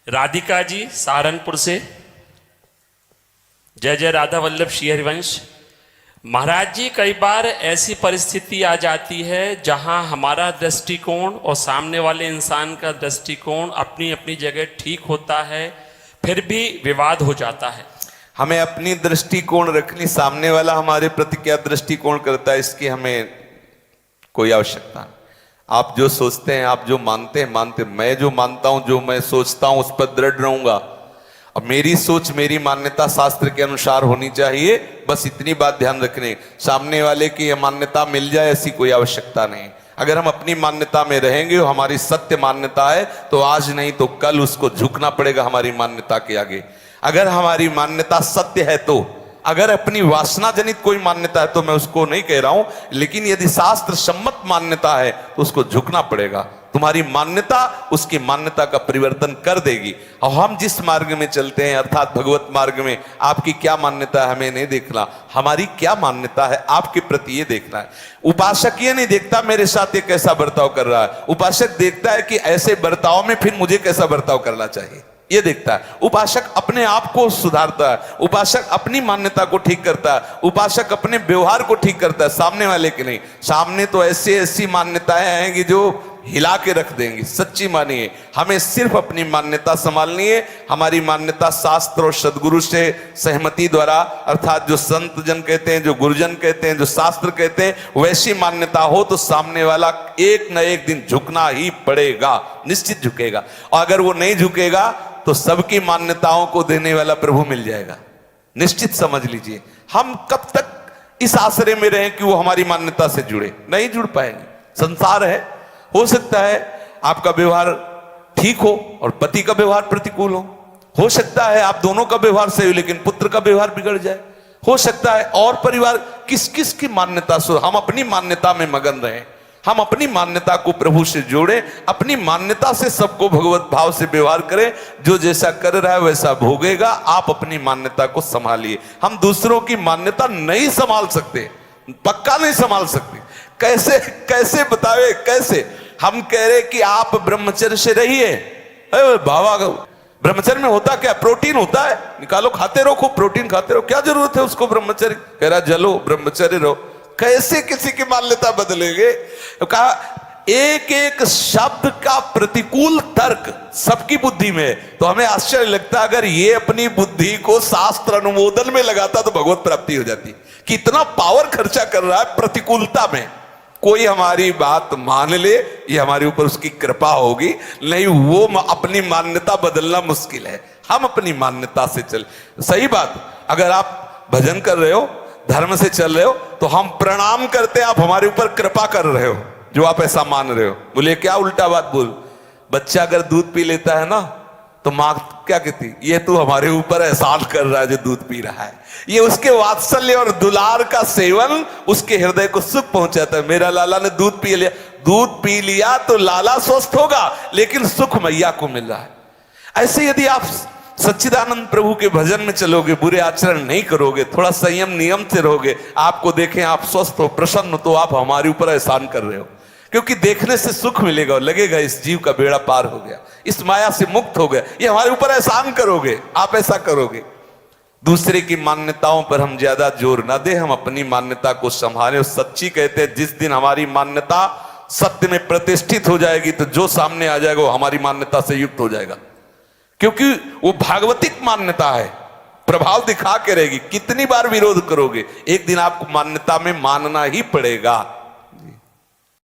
राधिका जी सहारनपुर से। जय जय राधा वल्लभ श्री हरिवंश। महाराज जी, कई बार ऐसी परिस्थिति आ जाती है जहां हमारा दृष्टिकोण और सामने वाले इंसान का दृष्टिकोण अपनी अपनी जगह ठीक होता है, फिर भी विवाद हो जाता है। हमें अपनी दृष्टिकोण रखनी, सामने वाला हमारे प्रति क्या दृष्टिकोण करता है इसकी हमें कोई आवश्यकता नहीं। आप जो सोचते हैं, आप जो मानते हैं मानते, मैं जो मानता हूं, जो मैं सोचता हूं उस पर दृढ़ रहूंगा। अब मेरी सोच, मेरी मान्यता शास्त्र के अनुसार होनी चाहिए, बस इतनी बात ध्यान रखनी। सामने वाले की यह मान्यता मिल जाए ऐसी कोई आवश्यकता नहीं। अगर हम अपनी मान्यता में रहेंगे, हमारी सत्य मान्यता है, तो आज नहीं तो कल उसको झुकना पड़ेगा हमारी मान्यता के आगे। अगर हमारी मान्यता सत्य है तो, अगर अपनी वासना जनित कोई मान्यता है तो मैं उसको नहीं कह रहा हूं, लेकिन यदि शास्त्र सम्मत मान्यता है तो उसको झुकना पड़ेगा। तुम्हारी मान्यता उसकी मान्यता का परिवर्तन कर देगी। और हम जिस मार्ग में चलते हैं, अर्थात भगवत मार्ग में, आपकी क्या मान्यता है हमें नहीं देखना, हमारी क्या मान्यता है आपके प्रति ये देखना है। उपासक ये नहीं देखता मेरे साथ ये कैसा बर्ताव कर रहा है, उपासक देखता है कि ऐसे बर्ताव में फिर मुझे कैसा बर्ताव करना चाहिए, ये देखता है। उपासक अपने आप को सुधारता है, उपासक अपनी मान्यता को ठीक करता है, उपासक अपने व्यवहार को ठीक करता है, सामने वाले के नहीं। सामने तो ऐसी ऐसी मान्यताएं आएंगी जो हिला के रख देंगी। सच्ची मानिए, हमें सिर्फ अपनी मान्यता संभालनी है। हमारी मान्यता शास्त्र और सदगुरु से सहमति द्वारा, अर्थात जो संत जन कहते हैं, जो गुरुजन कहते हैं, जो शास्त्र कहते हैं, वैसी मान्यता हो तो सामने वाला एक न एक दिन झुकना ही पड़ेगा, निश्चित झुकेगा। और अगर वो नहीं झुकेगा तो सबकी मान्यताओं को देने वाला प्रभु मिल जाएगा, निश्चित समझ लीजिए। हम कब तक इस आश्रय में रहें कि वो हमारी मान्यता से जुड़े, नहीं जुड़ पाएंगे। संसार है, हो सकता है आपका व्यवहार ठीक हो और पति का व्यवहार प्रतिकूल हो सकता है आप दोनों का व्यवहार सही हो लेकिन पुत्र का व्यवहार बिगड़ जाए, हो सकता है और परिवार किस किस की मान्यता से। हम अपनी मान्यता में मगन रहें, हम अपनी मान्यता को प्रभु से जोड़ें, अपनी मान्यता से सबको भगवत भाव से व्यवहार करें। जो जैसा कर रहा है वैसा भोगेगा। आप अपनी मान्यता को संभालिए। हम दूसरों की मान्यता नहीं संभाल सकते, पक्का नहीं संभाल सकते। कैसे कैसे बतावे, कैसे हम कह रहे कि आप ब्रह्मचर्य से रहिए। बाबा, ब्रह्मचर्य में होता क्या? प्रोटीन होता है, निकालो, खाते रहो, खूब प्रोटीन खाते रहो, क्या जरूरत है उसको ब्रह्मचर्य? कह रहा जलो ब्रह्मचर्य रहो। कैसे किसी की मान्यता बदलेंगे? कहा एक एक शब्द का प्रतिकूल तर्क सबकी बुद्धि में है। तो हमें आश्चर्य लगता है अगर ये अपनी बुद्धि को शास्त्र अनुमोदन में लगाता तो भगवत प्राप्ति हो जाती। कितना पावर खर्चा कर रहा है प्रतिकूलता में। कोई हमारी बात मान ले, ये हमारे ऊपर उसकी कृपा होगी, नहीं वो अपनी मान्यता बदलना मुश्किल है। हम अपनी मान्यता से चल। सही बात, अगर आप भजन कर रहे हो, धर्म से चल रहे हो, तो हम प्रणाम करते हैं, आप हमारे ऊपर कृपा कर रहे हो जो आप ऐसा मान रहे हो। बोले क्या उल्टा बात बोल। बच्चा अगर दूध पी लेता है ना तो माँ क्या कहती, ये तू हमारे ऊपर एहसान कर रहा है जो दूध पी रहा है। ये उसके वात्सल्य और दुलार का सेवन उसके हृदय को सुख पहुंचाता है। मेरा लाला ने दूध पी लिया, दूध पी लिया तो लाला स्वस्थ होगा, लेकिन सुख मैया को मिल रहा है। ऐसे यदि आप सच्चिदानंद प्रभु के भजन में चलोगे, बुरे आचरण नहीं करोगे, थोड़ा संयम नियम से रहोगे, आपको देखें आप स्वस्थ हो, प्रसन्न हो, तो आप हमारे ऊपर एहसान कर रहे हो। क्योंकि देखने से सुख मिलेगा और लगेगा इस जीव का बेड़ा पार हो गया, इस माया से मुक्त हो गया। ये हमारे ऊपर एहसान करोगे, आप ऐसा करोगे। दूसरे की मान्यताओं पर हम ज्यादा जोर ना दें, हम अपनी मान्यता को संभालें। और सच्ची कहते हैं जिस दिन हमारी मान्यता सत्य में प्रतिष्ठित हो जाएगी तो जो सामने आ जाएगा वो हमारी मान्यता से युक्त हो जाएगा। क्योंकि वो भागवतिक मान्यता है, प्रभाव दिखा के रहेगी। कितनी बार विरोध करोगे, एक दिन आपको मान्यता में मानना ही पड़ेगा।